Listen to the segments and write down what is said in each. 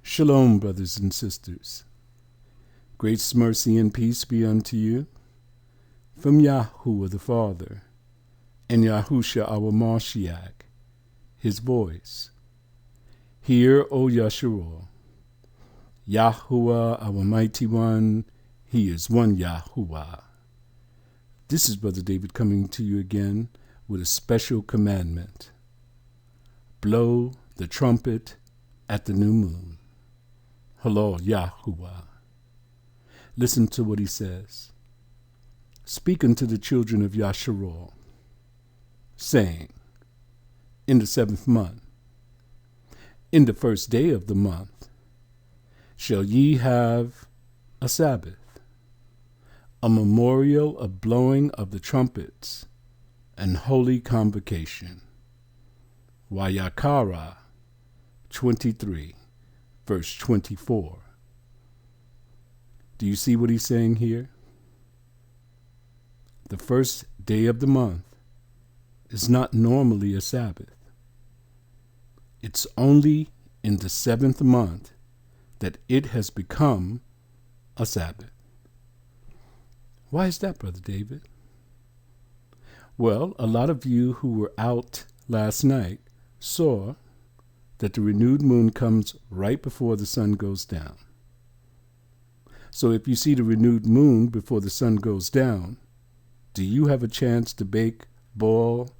Shalom, brothers and sisters. Grace, mercy, and peace be unto you from Yahuwah the Father and Yahusha our Mashiach, his voice. Hear, O Yahshua, Yahuwah, our mighty one, he is one Yahuwah. This is Brother David coming to you again with a special commandment. Blow the trumpet at the new moon. Halal YAHUAH. Listen to what he says. Speak unto the children of Yasharal, saying, in the 7th month, in the 1st day of the month, shall ye have a Sabbath, a memorial of blowing of the trumpets, and holy convocation. Wayakara 23. Verse 24. Do you see what he's saying here? The 1st day of the month is not normally a Sabbath. It's only in the 7th month that it has become a Sabbath. Why is that, Brother David? Well, a lot of you who were out last night saw that the renewed moon comes right before the sun goes down. So if you see the renewed moon before the sun goes down, do you have a chance to bake, boil,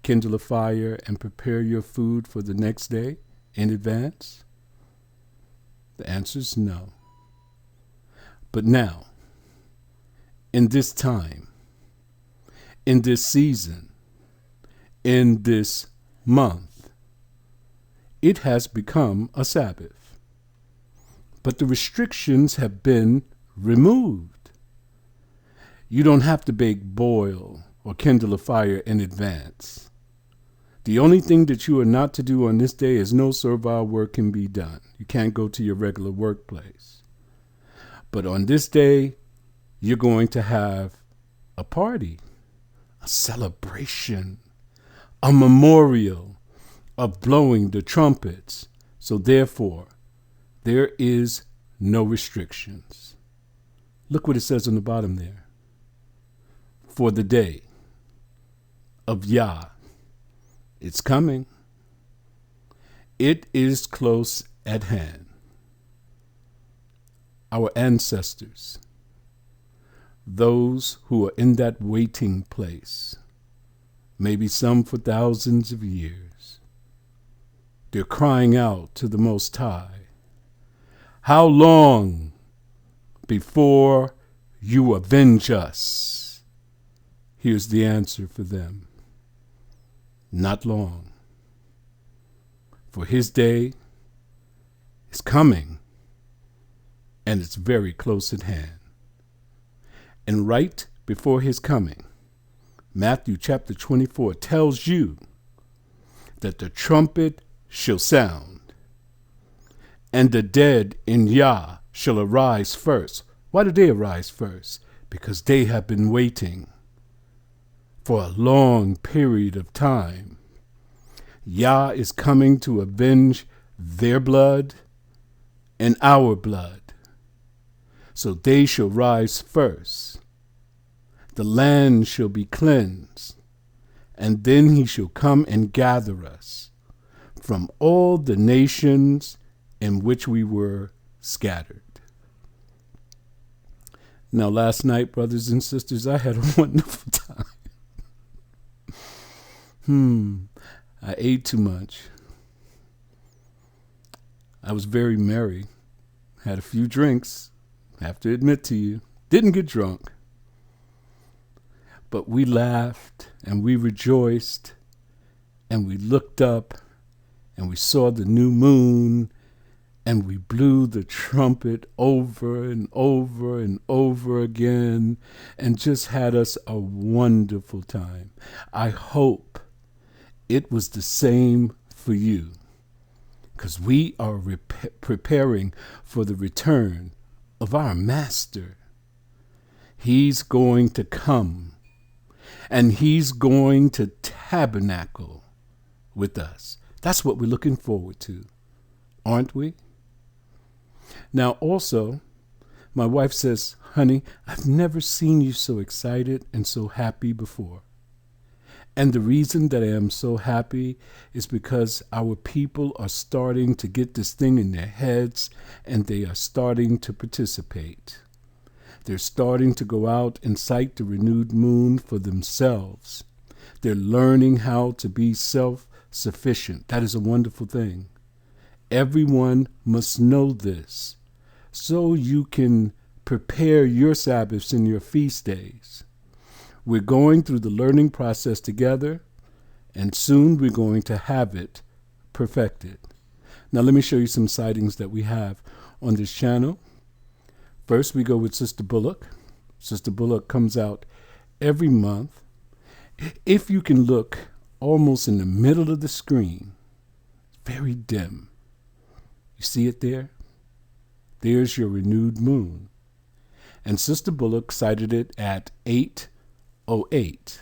kindle a fire, and prepare your food for the next day in advance? The answer is no. But now, in this time, in this season, in this month, it has become a Sabbath. But the restrictions have been removed. You don't have to bake, boil, or kindle a fire in advance. The only thing that you are not to do on this day is no servile work can be done. You can't go to your regular workplace. But on this day, you're going to have a party, a celebration, a memorial of blowing the trumpets. So therefore, there is no restrictions. Look what it says on the bottom there. For the day of Yah, it's coming. It is close at hand. Our ancestors, those who are in that waiting place, maybe some for thousands of years, they're crying out to the Most High, how long before you avenge us? Here's the answer for them. Not long. For his day is coming, and it's very close at hand. And right before his coming, Matthew chapter 24 tells you that the trumpet shall sound, and the dead in Yah shall arise first. Why do they arise first? Because they have been waiting for a long period of time. Yah is coming to avenge their blood and our blood. So they shall rise first. The land shall be cleansed, and then he shall come and gather us from all the nations in which we were scattered. Now, last night, brothers and sisters, I had a wonderful time. I ate too much. I was very merry. Had a few drinks, I have to admit to you. Didn't get drunk. But we laughed and we rejoiced and we looked up and we saw the new moon, and we blew the trumpet over and over and over again, and just had us a wonderful time. I hope it was the same for you, because we are preparing for the return of our Master. He's going to come, and he's going to tabernacle with us. That's what we're looking forward to, aren't we? Now, also, my wife says, honey, I've never seen you so excited and so happy before. And the reason that I am so happy is because our people are starting to get this thing in their heads and they are starting to participate. They're starting to go out and sight the renewed moon for themselves. They're learning how to be self-sufficient. That is a wonderful thing. Everyone must know this so you can prepare your Sabbaths and your feast days. We're going through the learning process together, and soon we're going to have it perfected. Now let me show you some sightings that we have on this channel. First, we go with Sister Bullock. Sister Bullock comes out every month. If you can look almost in the middle of the screen, very dim. You see it there? There's your renewed moon. And Sister Bullock sighted it at 8:08.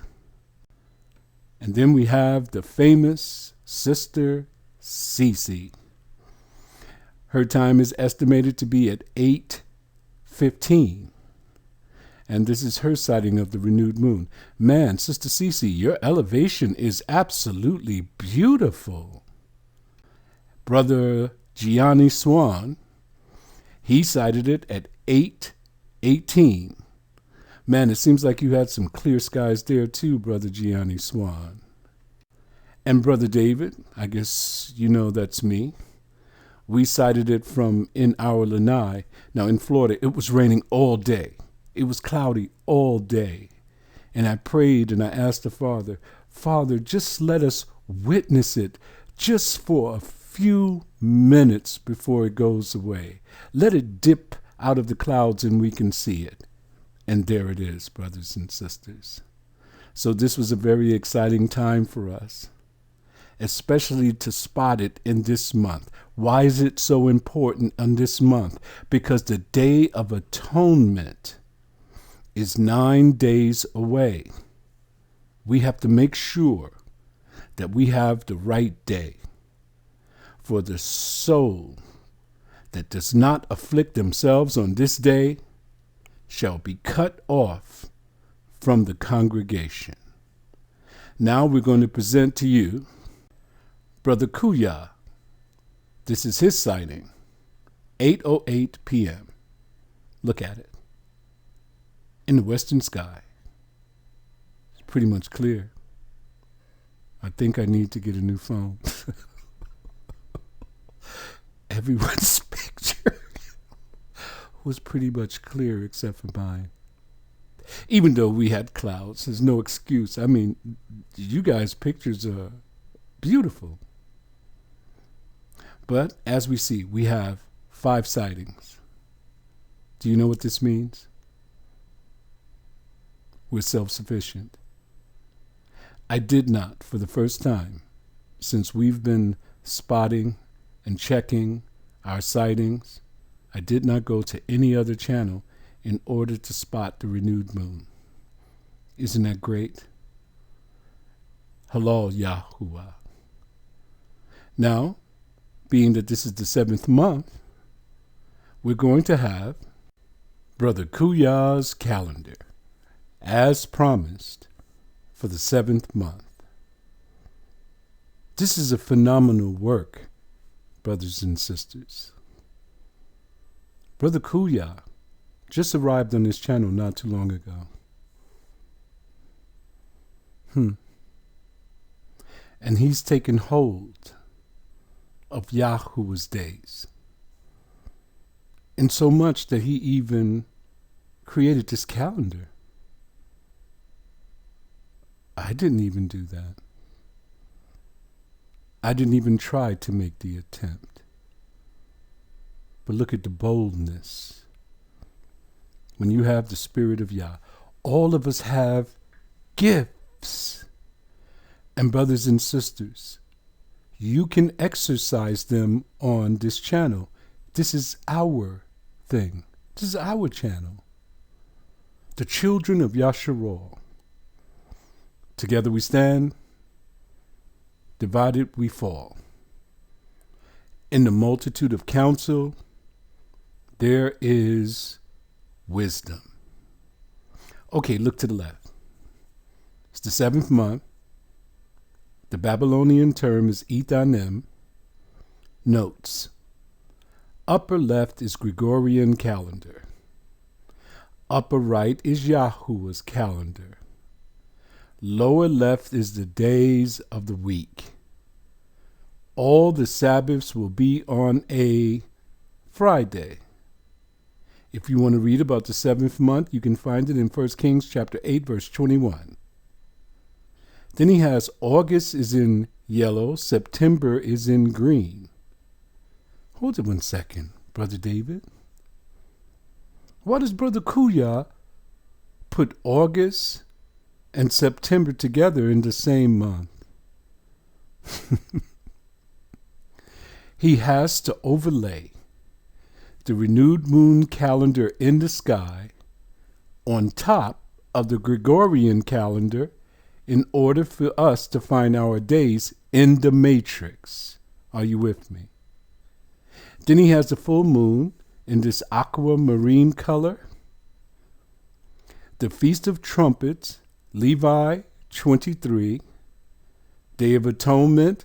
And then we have the famous Sister Cece. Her time is estimated to be at 8:15. And this is her sighting of the renewed moon. Man, Sister Cece, your elevation is absolutely beautiful. Brother Gianni Swan, he sighted it at 8:18. Man, it seems like you had some clear skies there too, Brother Gianni Swan. And Brother David, I guess you know that's me. We sighted it from in our lanai. Now in Florida, it was raining all day. It was cloudy all day. And I prayed and I asked the Father, Father, just let us witness it just for a few minutes before it goes away. Let it dip out of the clouds and we can see it. And there it is, brothers and sisters. So this was a very exciting time for us, especially to spot it in this month. Why is it so important in this month? Because the Day of Atonement is 9 days away. We have to make sure that we have the right day. For the soul that does not afflict themselves on this day shall be cut off from the congregation. Now we're going to present to you Brother Kuya. This is his sighting, 8:08 p.m. Look at it. In the western sky. It's pretty much clear. I think I need to get a new phone. Everyone's picture was pretty much clear except for mine. Even though we had clouds, there's no excuse. I mean, you guys' pictures are beautiful. But as we see, we have 5 sightings. Do you know what this means? We're self-sufficient. I did not, for the first time, since we've been spotting and checking our sightings, I did not go to any other channel in order to spot the renewed moon. Isn't that great? Halal YAHUAH. Now, being that this is the 7th month, we're going to have Brother Kuya's calendar, as promised, for the 7th month. This is a phenomenal work, brothers and sisters. Brother Kuya just arrived on this channel not too long ago. And he's taken hold of Yahuwah's days. And so much that he even created this calendar. I didn't even do that. I didn't even try to make the attempt. But look at the boldness. When you have the Spirit of Yah, all of us have gifts. And brothers and sisters, you can exercise them on this channel. This is our thing. This is our channel. The children of Yasharal. Together we stand, divided we fall. In the multitude of counsel, there is wisdom. Okay, look to the left. It's the 7th month. The Babylonian term is Ethanim. Notes. Upper left is Gregorian calendar. Upper right is Yahuwah's calendar. Lower left is the days of the week. All the Sabbaths will be on a Friday. If you want to read about the 7th month, you can find it in 1 Kings chapter 8, verse 21. Then he has August is in yellow, September is in green. Hold it 1 second, Brother David. Why does Brother Kuya put August and September together in the same month? He has to overlay the renewed moon calendar in the sky on top of the Gregorian calendar in order for us to find our days in the matrix. Are you with me? Then he has the full moon in this aquamarine color. The Feast of Trumpets, Levi 23. Day of Atonement,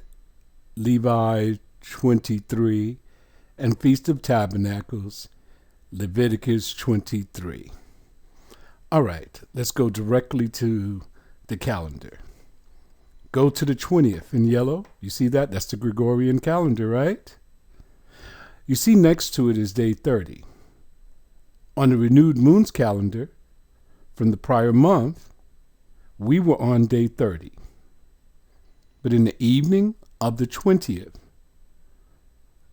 Levi 23. And Feast of Tabernacles, Leviticus 23. All right, let's go directly to the calendar. Go to the 20th in yellow. You see that? That's the Gregorian calendar, right? You see next to it is day 30. On the renewed moon's calendar from the prior month, we were on day 30. But in the evening of the 20th,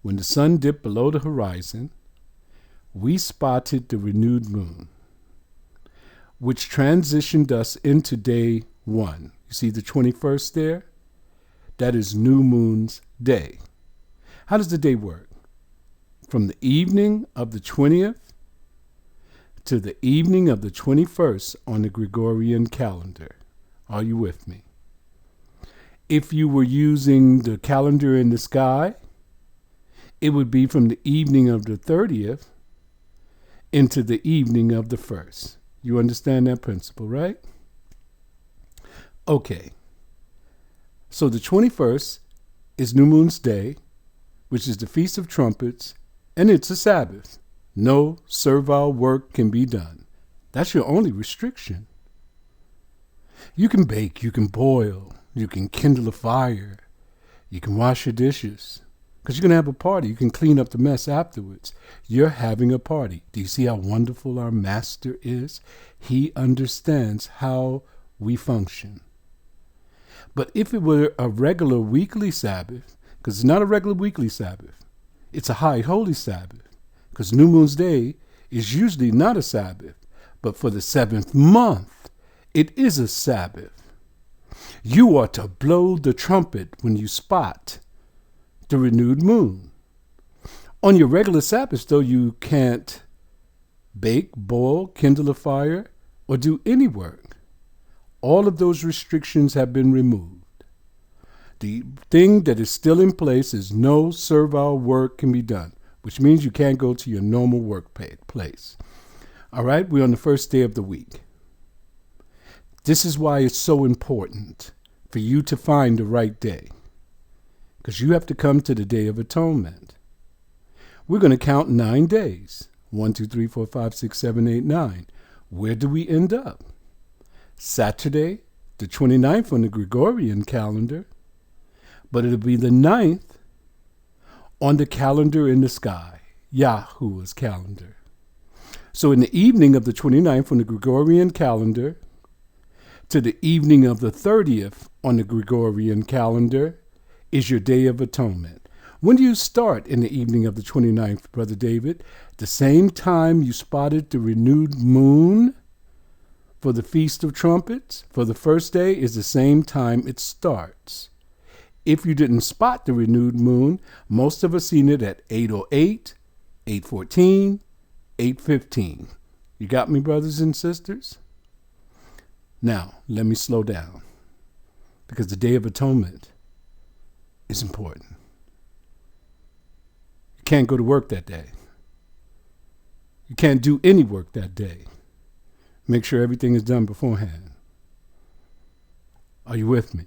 when the sun dipped below the horizon, we spotted the renewed moon, which transitioned us into day 1. You see the 21st there? That is new moon's day. How does the day work? From the evening of the 20th to the evening of the 21st on the Gregorian calendar. Are you with me? If you were using the calendar in the sky, it would be from the evening of the 30th into the evening of the 1st. You understand that principle, right? Okay. So the 21st is New Moon's Day, which is the Feast of Trumpets, and it's a Sabbath. No servile work can be done. That's your only restriction. You can bake, you can boil, you can kindle a fire, you can wash your dishes, because you're going to have a party. You can clean up the mess afterwards. You're having a party. Do you see how wonderful our master is? He understands how we function. But if it were a regular weekly Sabbath, because it's not a regular weekly Sabbath, it's a high holy Sabbath, because New Moon's Day is usually not a Sabbath, but for the 7th month, it is a Sabbath. You are to blow the trumpet when you spot the renewed moon. On your regular Sabbath, though, you can't bake, boil, kindle a fire, or do any work. All of those restrictions have been removed. The thing that is still in place is no servile work can be done, which means you can't go to your normal workplace. All right, we're on the first day of the week. This is why it's so important for you to find the right day, because you have to come to the Day of Atonement. We're going to count 9 days. 1, 2, 3, 4, 5, 6, 7, 8, 9. Where do we end up? Saturday, the 29th on the Gregorian calendar, but it'll be the 9th on the calendar in the sky, Yahuwah's calendar. So in the evening of the 29th on the Gregorian calendar to the evening of the 30th on the Gregorian calendar is your Day of Atonement. When do you start in the evening of the 29th, Brother David? The same time you spotted the renewed moon for the Feast of Trumpets, for the first day, is the same time it starts. If you didn't spot the renewed moon, most of us seen it at 8:08, 8:14, 8:15. You got me, brothers and sisters? Now, let me slow down, because the Day of Atonement is important. You can't go to work that day. You can't do any work that day. Make sure everything is done beforehand. Are you with me?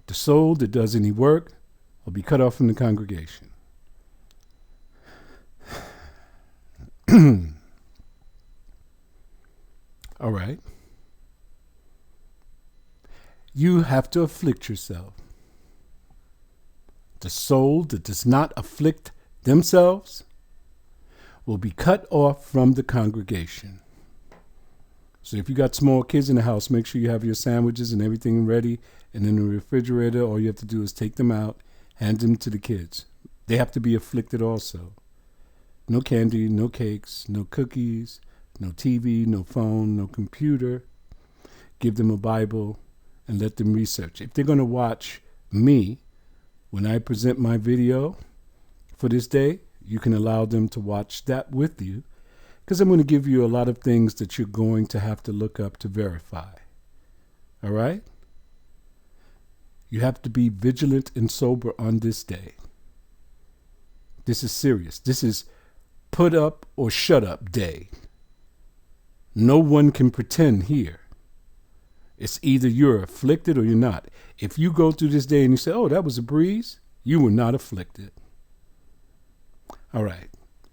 The soul that does any work will be cut off from the congregation. All right. You have to afflict yourself. The soul that does not afflict themselves will be cut off from the congregation. So if you got small kids in the house, make sure you have your sandwiches and everything ready and in the refrigerator. All you have to do is take them out, hand them to the kids. They have to be afflicted also. No candy, no cakes, no cookies, no TV, no phone, no computer. Give them a Bible and let them research. If they're going to watch me when I present my video for this day, you can allow them to watch that with you, because I'm going to give you a lot of things that you're going to have to look up to verify. All right? You have to be vigilant and sober on this day. This is serious. This is put up or shut up day. No one can pretend here. It's either you're afflicted or you're not. If you go through this day and you say, oh, that was a breeze, you were not afflicted. All right.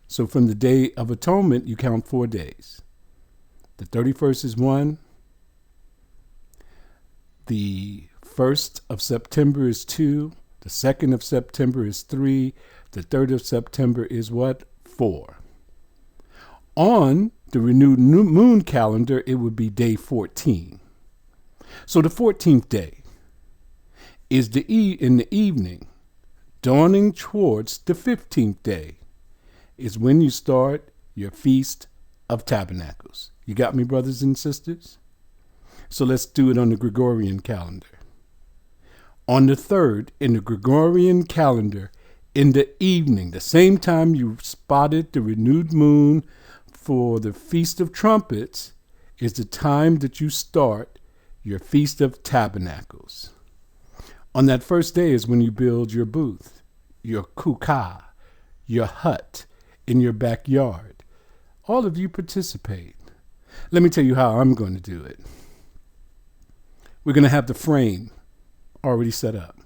So from the Day of Atonement, you count 4 days. The 31st is 1. The 1st of September is 2. The 2nd of September is 3. The 3rd of September is what? 4. On the renewed new moon calendar, it would be day 14. So the 14th day is in the evening, dawning towards the 15th day, is when you start your Feast of Tabernacles. You got me, brothers and sisters? So let's do it on the Gregorian calendar. On the 3rd, in the Gregorian calendar, in the evening, the same time you spotted the renewed moon for the Feast of Trumpets, is the time that you start your Feast of Tabernacles. On that first day is when you build your booth, your kukah, your hut in your backyard. All of you participate. Let me tell you how I'm going to do it. We're going to have the frame already set up.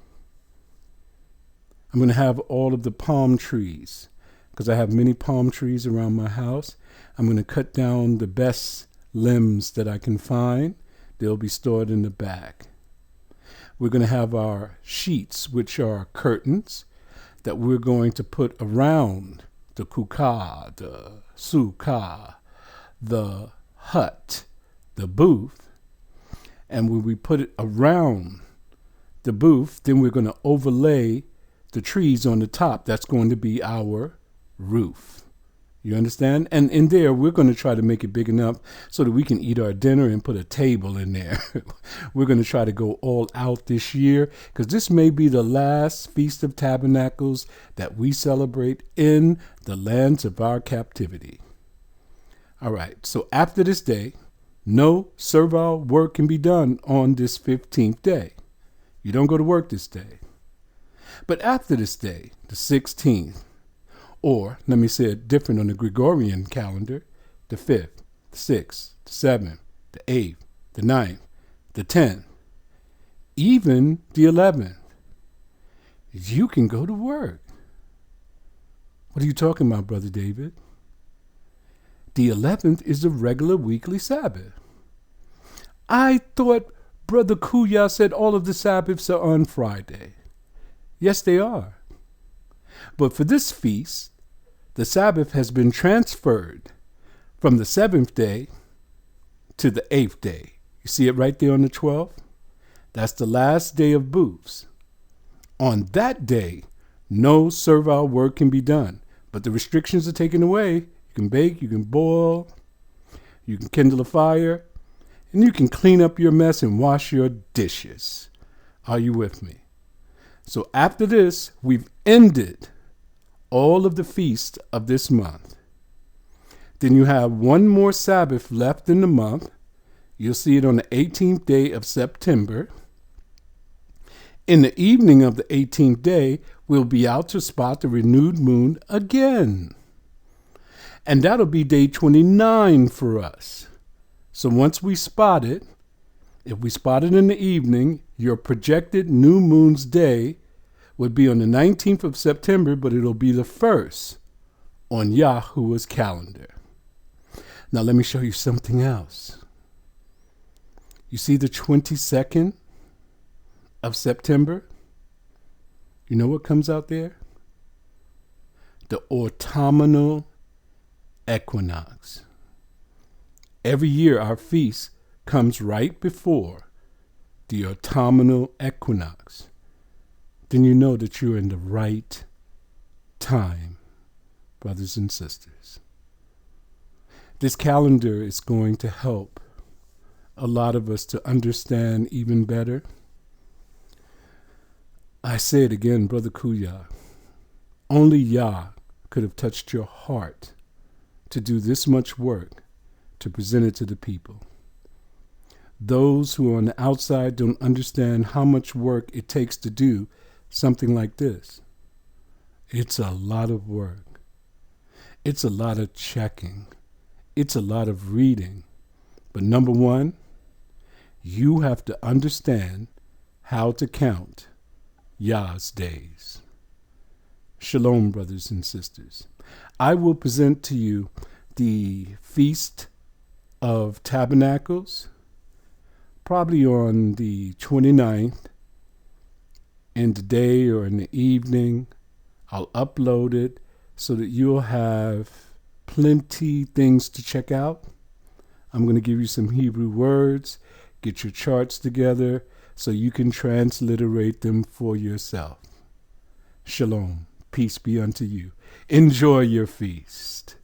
I'm going to have all of the palm trees, because I have many palm trees around my house. I'm going to cut down the best limbs that I can find. They'll be stored in the back. We're going to have our sheets, which are curtains, that we're going to put around the kukah, the sukkah, the hut, the booth. And when we put it around the booth, then we're going to overlay the trees on the top. That's going to be our roof. You understand? And in there, we're going to try to make it big enough so that we can eat our dinner and put a table in there. We're going to try to go all out this year, because this may be the last Feast of Tabernacles that we celebrate in the lands of our captivity. All right. So after this day, no servile work can be done on this 15th day. You don't go to work this day. But after this day, the 16th, or let me say it different on the Gregorian calendar, the 5th, the 6th, the 7th, the 8th, the 9th, the 10th, even the 11th, you can go to work. What are you talking about, Brother David? The 11th is a regular weekly Sabbath. I thought Brother Kuya said all of the Sabbaths are on Friday. Yes, they are. But for this feast, the Sabbath has been transferred from the 7th day to the 8th day. You see it right there on the 12th? That's the last day of booths. On that day, no servile work can be done, but the restrictions are taken away. You can bake, you can boil, you can kindle a fire, and you can clean up your mess and wash your dishes. Are you with me? So after this, we've ended all of the feasts of this month. Then you have one more Sabbath left in the month. You'll see it on the 18th day of September. In the evening of the 18th day, we'll be out to spot the renewed moon again. And that'll be day 29 for us. So once we spot it, if we spot it in the evening, your projected new moon's day would be on the 19th of September, but it'll be the first on Yahuah's calendar. Now let me show you something else. You see the 22nd of September? You know what comes out there? The autumnal equinox. Every year our feast comes right before the autumnal equinox. Then you know that you're in the right time, brothers and sisters. This calendar is going to help a lot of us to understand even better. I say it again, Brother Kuya. Only Yah could have touched your heart to do this much work to present it to the people. Those who are on the outside don't understand how much work it takes to do something like this. It's a lot of work. It's a lot of checking. It's a lot of reading. But number one, you have to understand how to count Yah's days. Shalom, brothers and sisters. I will present to you the Feast of Tabernacles, probably on the 29th, in the day or in the evening. I'll upload it so that you'll have plenty things to check out. I'm going to give you some Hebrew words, get your charts together so you can transliterate them for yourself. Shalom. Peace be unto you. Enjoy your feast.